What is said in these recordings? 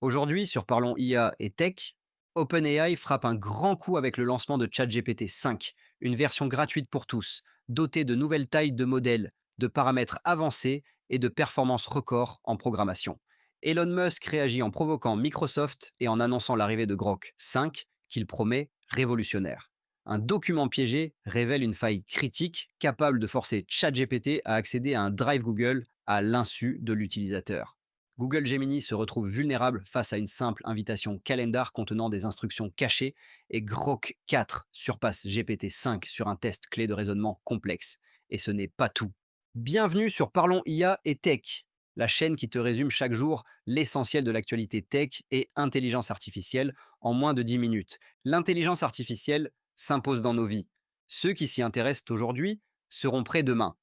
Aujourd'hui, sur Parlons IA et Tech, OpenAI frappe un grand coup avec le lancement de ChatGPT 5, une version gratuite pour tous, dotée de nouvelles tailles de modèles, de paramètres avancés et de performances records en programmation. Elon Musk réagit en provoquant Microsoft et en annonçant l'arrivée de Grok 5, qu'il promet révolutionnaire. Un document piégé révèle une faille critique capable de forcer ChatGPT à accéder à un drive Google à l'insu de l'utilisateur. Google Gemini se retrouve vulnérable face à une simple invitation calendar contenant des instructions cachées et Grok 4 surpasse GPT-5 sur un test clé de raisonnement complexe. Et ce n'est pas tout. Bienvenue sur Parlons IA et Tech, la chaîne qui te résume chaque jour l'essentiel de l'actualité tech et intelligence artificielle en moins de 10 minutes. L'intelligence artificielle s'impose dans nos vies. Ceux qui s'y intéressent aujourd'hui seront prêts demain.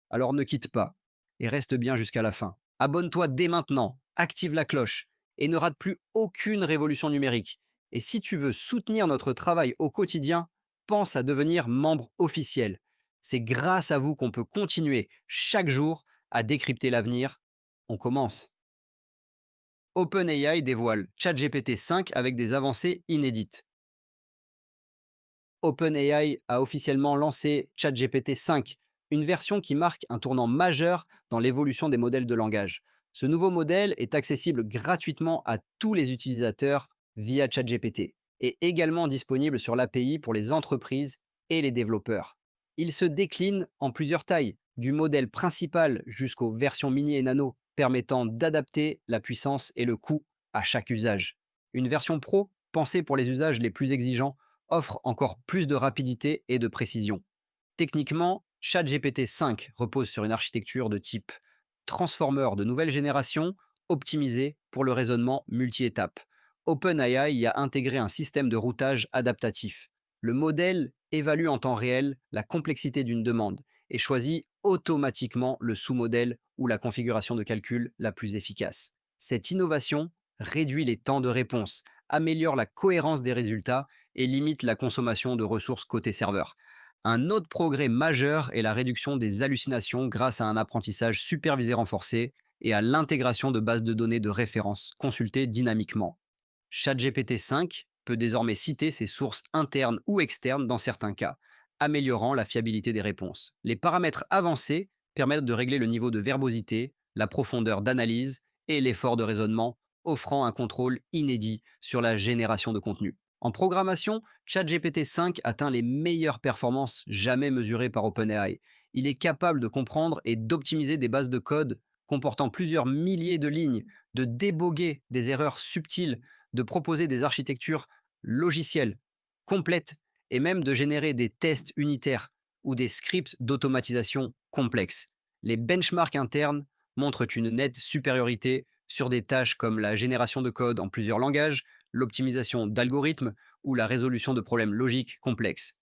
Alors ne quitte pas et reste bien jusqu'à la fin. Abonne-toi dès maintenant, active la cloche et ne rate plus aucune révolution numérique. Et si tu veux soutenir notre travail au quotidien, pense à devenir membre officiel. C'est grâce à vous qu'on peut continuer chaque jour à décrypter l'avenir. On commence. OpenAI dévoile ChatGPT 5 avec des avancées inédites. OpenAI a officiellement lancé ChatGPT 5, une version qui marque un tournant majeur dans l'évolution des modèles de langage. Ce nouveau modèle est accessible gratuitement à tous les utilisateurs via ChatGPT et également disponible sur l'API pour les entreprises et les développeurs. Il se décline en plusieurs tailles, du modèle principal jusqu'aux versions mini et nano, permettant d'adapter la puissance et le coût à chaque usage. Une version pro, pensée pour les usages les plus exigeants, offre encore plus de rapidité et de précision. Techniquement, ChatGPT 5 repose sur une architecture de type transformer de nouvelle génération, optimisée pour le raisonnement multi-étapes. OpenAI y a intégré un système de routage adaptatif. Le modèle évalue en temps réel la complexité d'une demande et choisit automatiquement le sous-modèle ou la configuration de calcul la plus efficace. Cette innovation réduit les temps de réponse, améliore la cohérence des résultats et limite la consommation de ressources côté serveur. Un autre progrès majeur est la réduction des hallucinations grâce à un apprentissage supervisé renforcé et à l'intégration de bases de données de référence consultées dynamiquement. ChatGPT 5 peut désormais citer ses sources internes ou externes dans certains cas, améliorant la fiabilité des réponses. Les paramètres avancés permettent de régler le niveau de verbosité, la profondeur d'analyse et l'effort de raisonnement, offrant un contrôle inédit sur la génération de contenu. En programmation, ChatGPT 5 atteint les meilleures performances jamais mesurées par OpenAI. Il est capable de comprendre et d'optimiser des bases de code comportant plusieurs milliers de lignes, de déboguer des erreurs subtiles, de proposer des architectures logicielles complètes et même de générer des tests unitaires ou des scripts d'automatisation complexes. Les benchmarks internes montrent une nette supériorité sur des tâches comme la génération de code en plusieurs langages, l'optimisation d'algorithmes ou la résolution de problèmes logiques complexes.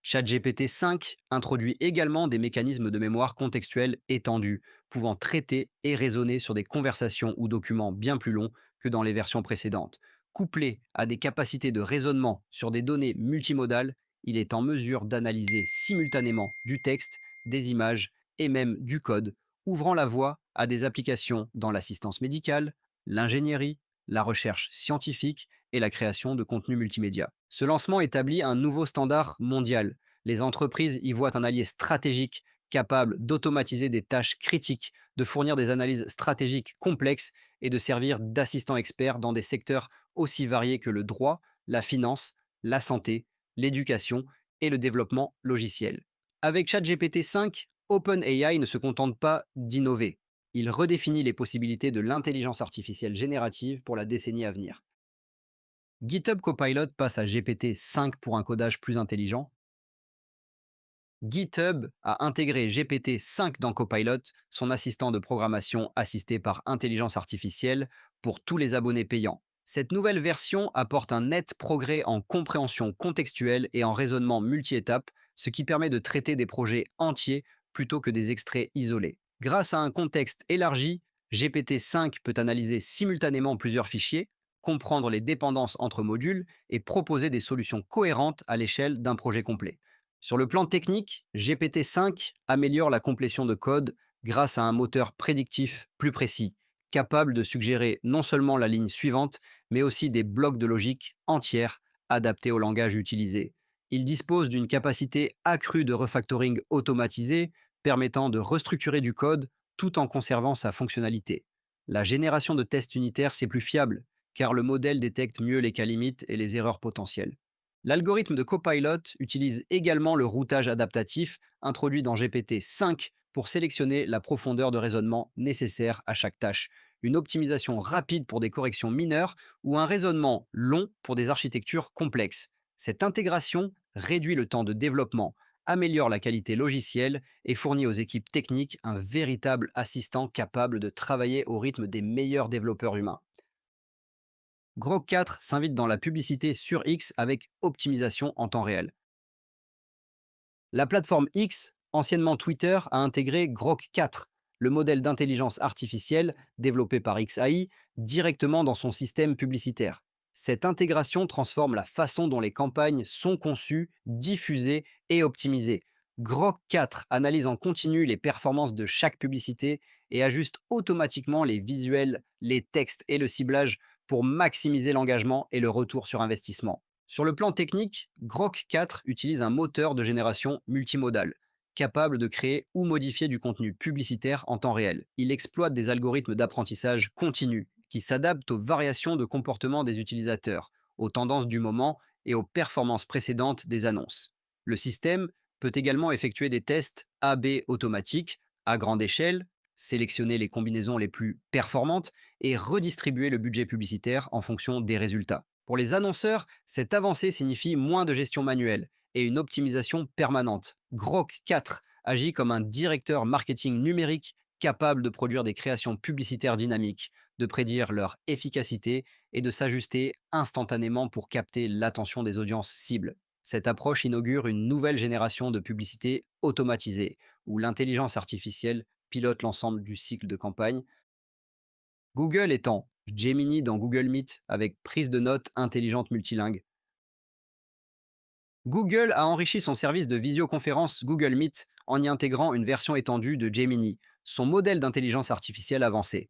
ChatGPT 5 introduit également des mécanismes de mémoire contextuelle étendus, pouvant traiter et raisonner sur des conversations ou documents bien plus longs que dans les versions précédentes. Couplé à des capacités de raisonnement sur des données multimodales, il est en mesure d'analyser simultanément du texte, des images et même du code, ouvrant la voie à des applications dans l'assistance médicale, l'ingénierie, la recherche scientifique et la création de contenus multimédia. Ce lancement établit un nouveau standard mondial. Les entreprises y voient un allié stratégique capable d'automatiser des tâches critiques, de fournir des analyses stratégiques complexes et de servir d'assistant expert dans des secteurs aussi variés que le droit, la finance, la santé, l'éducation et le développement logiciel. Avec ChatGPT 5, OpenAI ne se contente pas d'innover. Il redéfinit les possibilités de l'intelligence artificielle générative pour la décennie à venir. GitHub Copilot passe à GPT-5 pour un codage plus intelligent. GitHub a intégré GPT-5 dans Copilot, son assistant de programmation assisté par intelligence artificielle, pour tous les abonnés payants. Cette nouvelle version apporte un net progrès en compréhension contextuelle et en raisonnement multi-étapes, ce qui permet de traiter des projets entiers plutôt que des extraits isolés. Grâce à un contexte élargi, GPT-5 peut analyser simultanément plusieurs fichiers, comprendre les dépendances entre modules et proposer des solutions cohérentes à l'échelle d'un projet complet. Sur le plan technique, GPT-5 améliore la complétion de code grâce à un moteur prédictif plus précis, capable de suggérer non seulement la ligne suivante, mais aussi des blocs de logique entières adaptés au langage utilisé. Il dispose d'une capacité accrue de refactoring automatisé, permettant de restructurer du code tout en conservant sa fonctionnalité. La génération de tests unitaires, c'est plus fiable, car le modèle détecte mieux les cas limites et les erreurs potentielles. L'algorithme de Copilot utilise également le routage adaptatif introduit dans GPT-5 pour sélectionner la profondeur de raisonnement nécessaire à chaque tâche, une optimisation rapide pour des corrections mineures ou un raisonnement long pour des architectures complexes. Cette intégration réduit le temps de développement, améliore la qualité logicielle et fournit aux équipes techniques un véritable assistant capable de travailler au rythme des meilleurs développeurs humains. Grok 4 s'invite dans la publicité sur X avec optimisation en temps réel. La plateforme X, anciennement Twitter, a intégré Grok 4, le modèle d'intelligence artificielle développé par XAI, directement dans son système publicitaire. Cette intégration transforme la façon dont les campagnes sont conçues, diffusées et optimisées. Grok 4 analyse en continu les performances de chaque publicité et ajuste automatiquement les visuels, les textes et le ciblage pour maximiser l'engagement et le retour sur investissement. Sur le plan technique, Grok 4 utilise un moteur de génération multimodal, capable de créer ou modifier du contenu publicitaire en temps réel. Il exploite des algorithmes d'apprentissage continu qui s'adaptent aux variations de comportement des utilisateurs, aux tendances du moment et aux performances précédentes des annonces. Le système peut également effectuer des tests A/B automatiques à grande échelle, sélectionner les combinaisons les plus performantes et redistribuer le budget publicitaire en fonction des résultats. Pour les annonceurs, cette avancée signifie moins de gestion manuelle et une optimisation permanente. Grok 4 agit comme un directeur marketing numérique capable de produire des créations publicitaires dynamiques, de prédire leur efficacité et de s'ajuster instantanément pour capter l'attention des audiences cibles. Cette approche inaugure une nouvelle génération de publicités automatisées, où l'intelligence artificielle pilote l'ensemble du cycle de campagne. Google étend Gemini dans Google Meet avec prise de notes intelligente multilingue. Google a enrichi son service de visioconférence Google Meet en y intégrant une version étendue de Gemini, son modèle d'intelligence artificielle avancée.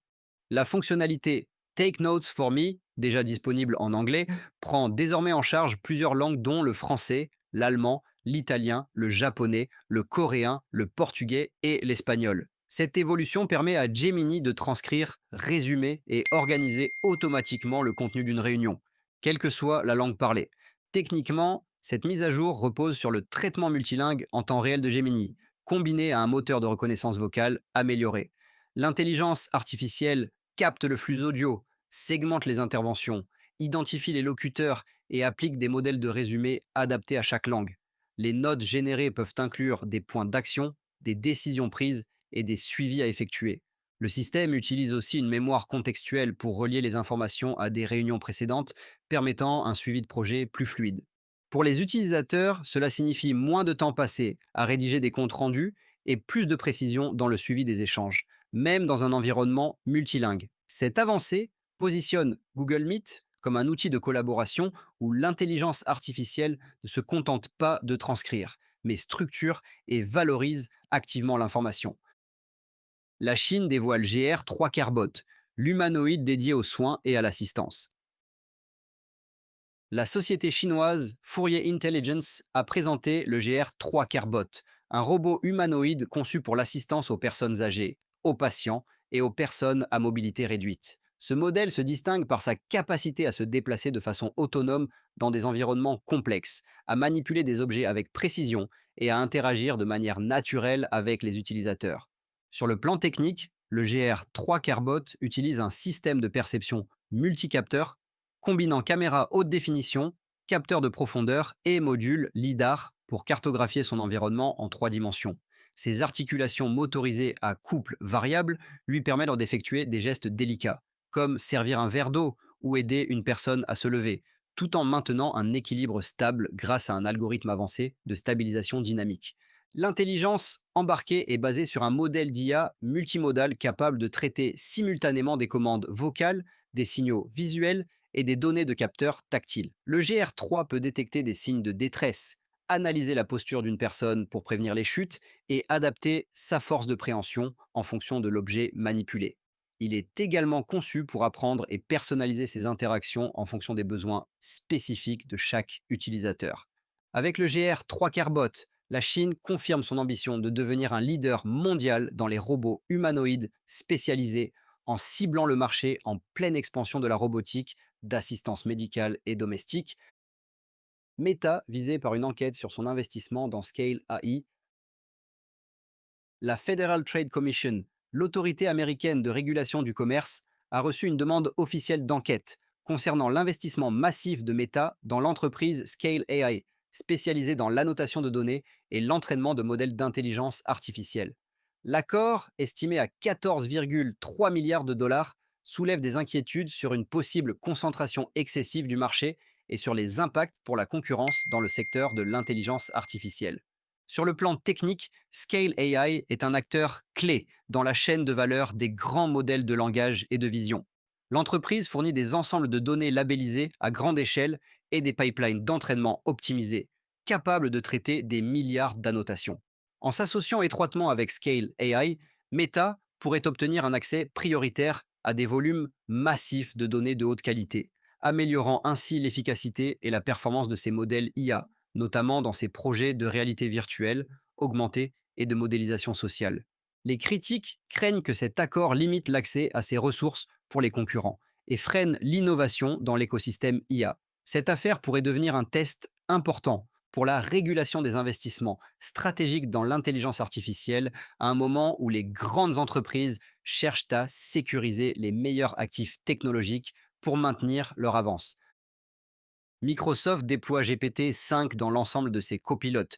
La fonctionnalité Take Notes for Me, déjà disponible en anglais, prend désormais en charge plusieurs langues dont le français, l'allemand, l'italien, le japonais, le coréen, le portugais et l'espagnol. Cette évolution permet à Gemini de transcrire, résumer et organiser automatiquement le contenu d'une réunion, quelle que soit la langue parlée. Techniquement, cette mise à jour repose sur le traitement multilingue en temps réel de Gemini, combiné à un moteur de reconnaissance vocale amélioré. L'intelligence artificielle capte le flux audio, segmente les interventions, identifie les locuteurs et applique des modèles de résumé adaptés à chaque langue. Les notes générées peuvent inclure des points d'action, des décisions prises et des suivis à effectuer. Le système utilise aussi une mémoire contextuelle pour relier les informations à des réunions précédentes, permettant un suivi de projet plus fluide. Pour les utilisateurs, cela signifie moins de temps passé à rédiger des comptes rendus et plus de précision dans le suivi des échanges, même dans un environnement multilingue. Cette avancée positionne Google Meet comme un outil de collaboration où l'intelligence artificielle ne se contente pas de transcrire, mais structure et valorise activement l'information. La Chine dévoile GR 3 Carbot, l'humanoïde dédié aux soins et à l'assistance. La société chinoise Fourier Intelligence a présenté le GR 3 Carbot, un robot humanoïde conçu pour l'assistance aux personnes âgées, aux patients et aux personnes à mobilité réduite. Ce modèle se distingue par sa capacité à se déplacer de façon autonome dans des environnements complexes, à manipuler des objets avec précision et à interagir de manière naturelle avec les utilisateurs. Sur le plan technique, le GR 3 Carbot utilise un système de perception multicapteur combinant caméra haute définition, capteur de profondeur et module LiDAR pour cartographier son environnement en 3 dimensions. Ses articulations motorisées à couple variable lui permettent d'effectuer des gestes délicats, comme servir un verre d'eau ou aider une personne à se lever, tout en maintenant un équilibre stable grâce à un algorithme avancé de stabilisation dynamique. L'intelligence embarquée est basée sur un modèle d'IA multimodal capable de traiter simultanément des commandes vocales, des signaux visuels et des données de capteurs tactiles. Le GR3 peut détecter des signes de détresse, analyser la posture d'une personne pour prévenir les chutes et adapter sa force de préhension en fonction de l'objet manipulé. Il est également conçu pour apprendre et personnaliser ses interactions en fonction des besoins spécifiques de chaque utilisateur. Avec le GR 3 Carbot, la Chine confirme son ambition de devenir un leader mondial dans les robots humanoïdes spécialisés en ciblant le marché en pleine expansion de la robotique, d'assistance médicale et domestique. Meta, visée par une enquête sur son investissement dans Scale AI, la Federal Trade Commission, l'autorité américaine de régulation du commerce, a reçu une demande officielle d'enquête concernant l'investissement massif de Meta dans l'entreprise Scale AI, spécialisée dans l'annotation de données et l'entraînement de modèles d'intelligence artificielle. L'accord, estimé à 14,3 milliards de dollars, soulève des inquiétudes sur une possible concentration excessive du marché et sur les impacts pour la concurrence dans le secteur de l'intelligence artificielle. Sur le plan technique, Scale AI est un acteur clé dans la chaîne de valeur des grands modèles de langage et de vision. L'entreprise fournit des ensembles de données labellisés à grande échelle et des pipelines d'entraînement optimisés, capables de traiter des milliards d'annotations. En s'associant étroitement avec Scale AI, Meta pourrait obtenir un accès prioritaire à des volumes massifs de données de haute qualité, améliorant ainsi l'efficacité et la performance de ses modèles IA, notamment dans ses projets de réalité virtuelle, augmentée et de modélisation sociale. Les critiques craignent que cet accord limite l'accès à ces ressources pour les concurrents et freine l'innovation dans l'écosystème IA. Cette affaire pourrait devenir un test important pour la régulation des investissements stratégiques dans l'intelligence artificielle à un moment où les grandes entreprises cherchent à sécuriser les meilleurs actifs technologiques pour maintenir leur avance. Microsoft déploie GPT-5 dans l'ensemble de ses copilotes.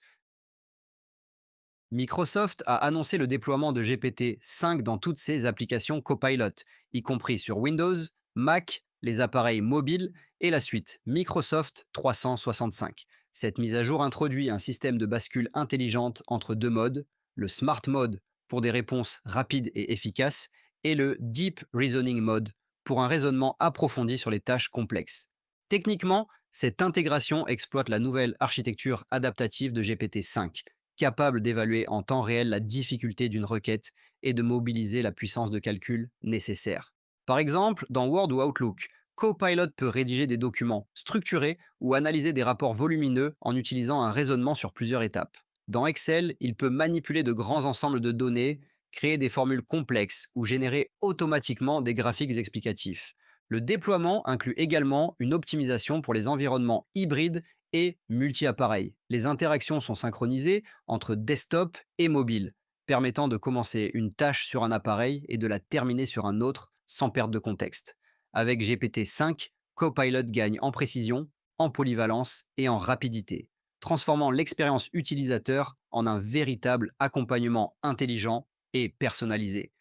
Microsoft a annoncé le déploiement de GPT-5 dans toutes ses applications Copilot, y compris sur Windows, Mac, les appareils mobiles et la suite Microsoft 365. Cette mise à jour introduit un système de bascule intelligente entre deux modes, le Smart Mode pour des réponses rapides et efficaces et le Deep Reasoning Mode pour un raisonnement approfondi sur les tâches complexes. Techniquement, cette intégration exploite la nouvelle architecture adaptative de GPT-5, capable d'évaluer en temps réel la difficulté d'une requête et de mobiliser la puissance de calcul nécessaire. Par exemple, dans Word ou Outlook, Copilot peut rédiger des documents structurés ou analyser des rapports volumineux en utilisant un raisonnement sur plusieurs étapes. Dans Excel, il peut manipuler de grands ensembles de données, créer des formules complexes ou générer automatiquement des graphiques explicatifs. Le déploiement inclut également une optimisation pour les environnements hybrides et multi-appareils. Les interactions sont synchronisées entre desktop et mobile, permettant de commencer une tâche sur un appareil et de la terminer sur un autre sans perte de contexte. Avec GPT-5, Copilot gagne en précision, en polyvalence et en rapidité, transformant l'expérience utilisateur en un véritable accompagnement intelligent et personnalisé.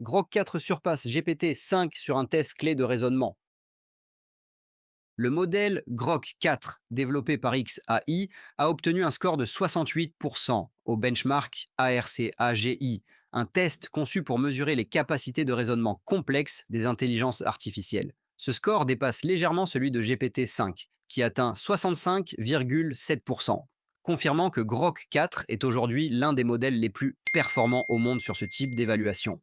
Grok 4 surpasse GPT-5 sur un test clé de raisonnement. Le modèle Grok 4, développé par XAI, a obtenu un score de 68% au benchmark ARC-AGI, un test conçu pour mesurer les capacités de raisonnement complexes des intelligences artificielles. Ce score dépasse légèrement celui de GPT-5, qui atteint 65,7%, confirmant que Grok 4 est aujourd'hui l'un des modèles les plus performants au monde sur ce type d'évaluation.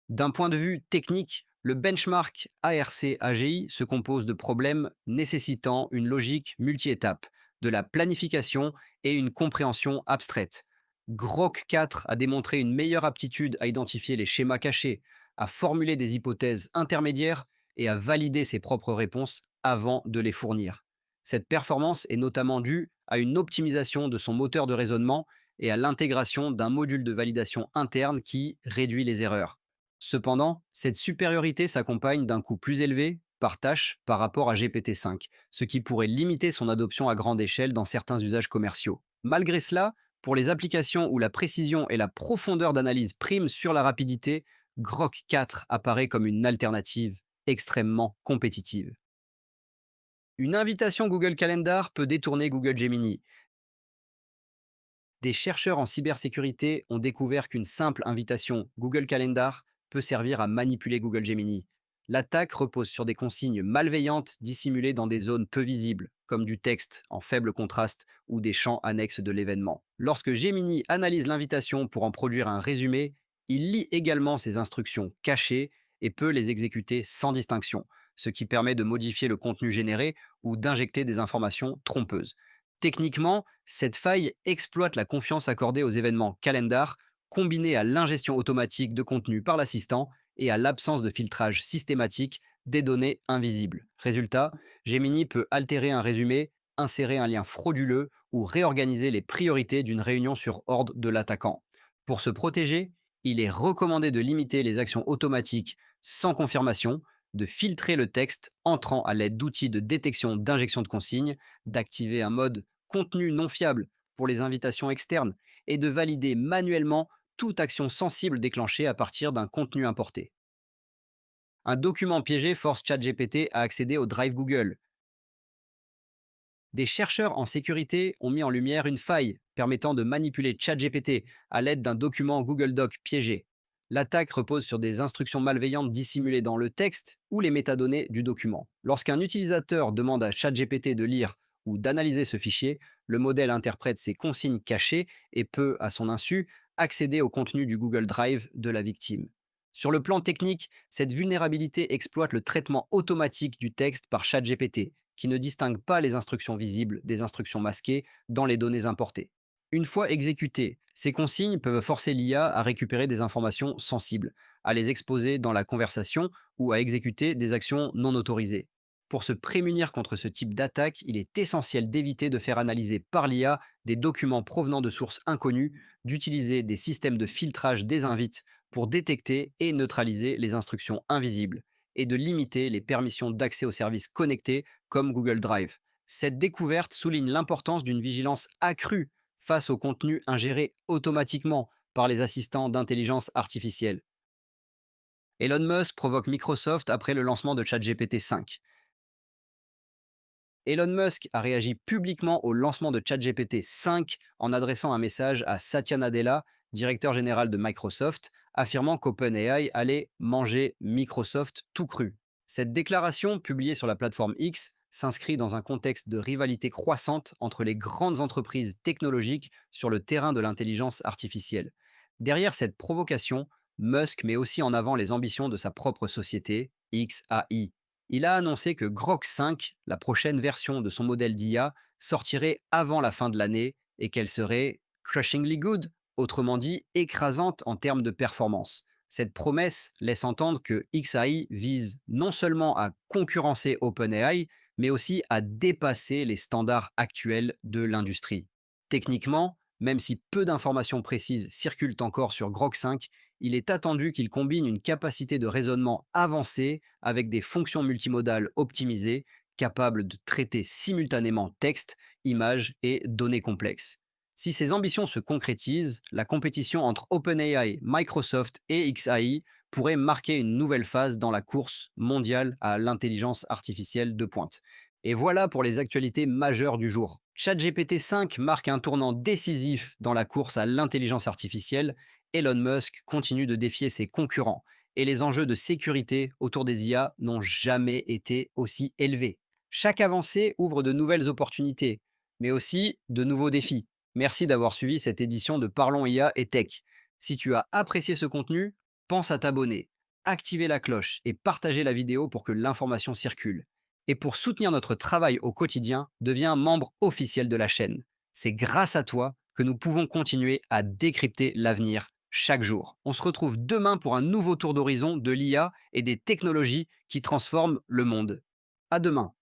D'un point de vue technique, le benchmark ARC-AGI se compose de problèmes nécessitant une logique multi-étapes, de la planification et une compréhension abstraite. Grok 4 a démontré une meilleure aptitude à identifier les schémas cachés, à formuler des hypothèses intermédiaires et à valider ses propres réponses avant de les fournir. Cette performance est notamment due à une optimisation de son moteur de raisonnement et à l'intégration d'un module de validation interne qui réduit les erreurs. Cependant, cette supériorité s'accompagne d'un coût plus élevé par tâche par rapport à GPT-5, ce qui pourrait limiter son adoption à grande échelle dans certains usages commerciaux. Malgré cela, pour les applications où la précision et la profondeur d'analyse priment sur la rapidité, Grok 4 apparaît comme une alternative extrêmement compétitive. Une invitation Google Calendar peut détourner Google Gemini. Des chercheurs en cybersécurité ont découvert qu'une simple invitation Google Calendar peut servir à manipuler Google Gemini. L'attaque repose sur des consignes malveillantes dissimulées dans des zones peu visibles, comme du texte en faible contraste ou des champs annexes de l'événement. Lorsque Gemini analyse l'invitation pour en produire un résumé, Il lit également ses instructions cachées et peut les exécuter sans distinction, ce qui permet de modifier le contenu généré ou d'injecter des informations trompeuses. Techniquement, cette faille exploite la confiance accordée aux événements calendar, combinée à l'ingestion automatique de contenu par l'assistant et à l'absence de filtrage systématique des données invisibles. Résultat, Gemini peut altérer un résumé, insérer un lien frauduleux ou réorganiser les priorités d'une réunion sur ordre de l'attaquant. Pour se protéger, il est recommandé de limiter les actions automatiques sans confirmation, de filtrer le texte entrant à l'aide d'outils de détection d'injection de consignes, d'activer un mode contenu non fiable pour les invitations externes et de valider manuellement toute action sensible déclenchée à partir d'un contenu importé. Un document piégé force ChatGPT à accéder au Drive Google. Des chercheurs en sécurité ont mis en lumière une faille permettant de manipuler ChatGPT à l'aide d'un document Google Doc piégé. L'attaque repose sur des instructions malveillantes dissimulées dans le texte ou les métadonnées du document. Lorsqu'un utilisateur demande à ChatGPT de lire ou d'analyser ce fichier, le modèle interprète ces consignes cachées et peut, à son insu, accéder au contenu du Google Drive de la victime. Sur le plan technique, cette vulnérabilité exploite le traitement automatique du texte par ChatGPT, qui ne distingue pas les instructions visibles des instructions masquées dans les données importées. Une fois exécutées, ces consignes peuvent forcer l'IA à récupérer des informations sensibles, à les exposer dans la conversation ou à exécuter des actions non autorisées. Pour se prémunir contre ce type d'attaque, il est essentiel d'éviter de faire analyser par l'IA des documents provenant de sources inconnues, d'utiliser des systèmes de filtrage des invites pour détecter et neutraliser les instructions invisibles, et de limiter les permissions d'accès aux services connectés comme Google Drive. Cette découverte souligne l'importance d'une vigilance accrue face au contenu ingéré automatiquement par les assistants d'intelligence artificielle. Elon Musk provoque Microsoft après le lancement de ChatGPT 5. Elon Musk a réagi publiquement au lancement de ChatGPT 5 en adressant un message à Satya Nadella, directeur général de Microsoft, affirmant qu'OpenAI allait manger Microsoft tout cru. Cette déclaration, publiée sur la plateforme X, s'inscrit dans un contexte de rivalité croissante entre les grandes entreprises technologiques sur le terrain de l'intelligence artificielle. Derrière cette provocation, Musk met aussi en avant les ambitions de sa propre société, XAI. Il a annoncé que Grok 5, la prochaine version de son modèle d'IA, sortirait avant la fin de l'année et qu'elle serait crushingly good, autrement dit écrasante en termes de performance. Cette promesse laisse entendre que XAI vise non seulement à concurrencer OpenAI, mais aussi à dépasser les standards actuels de l'industrie. Techniquement, même si peu d'informations précises circulent encore sur Grok 5, il est attendu qu'il combine une capacité de raisonnement avancée avec des fonctions multimodales optimisées, capables de traiter simultanément texte, images et données complexes. Si ces ambitions se concrétisent, la compétition entre OpenAI, Microsoft et XAI pourrait marquer une nouvelle phase dans la course mondiale à l'intelligence artificielle de pointe. Et voilà pour les actualités majeures du jour. ChatGPT 5 marque un tournant décisif dans la course à l'intelligence artificielle. Elon Musk continue de défier ses concurrents et les enjeux de sécurité autour des IA n'ont jamais été aussi élevés. Chaque avancée ouvre de nouvelles opportunités, mais aussi de nouveaux défis. Merci d'avoir suivi cette édition de Parlons IA et Tech. Si tu as apprécié ce contenu, pense à t'abonner, activer la cloche et partager la vidéo pour que l'information circule. Et pour soutenir notre travail au quotidien, deviens membre officiel de la chaîne. C'est grâce à toi que nous pouvons continuer à décrypter l'avenir chaque jour. On se retrouve demain pour un nouveau tour d'horizon de l'IA et des technologies qui transforment le monde. À demain.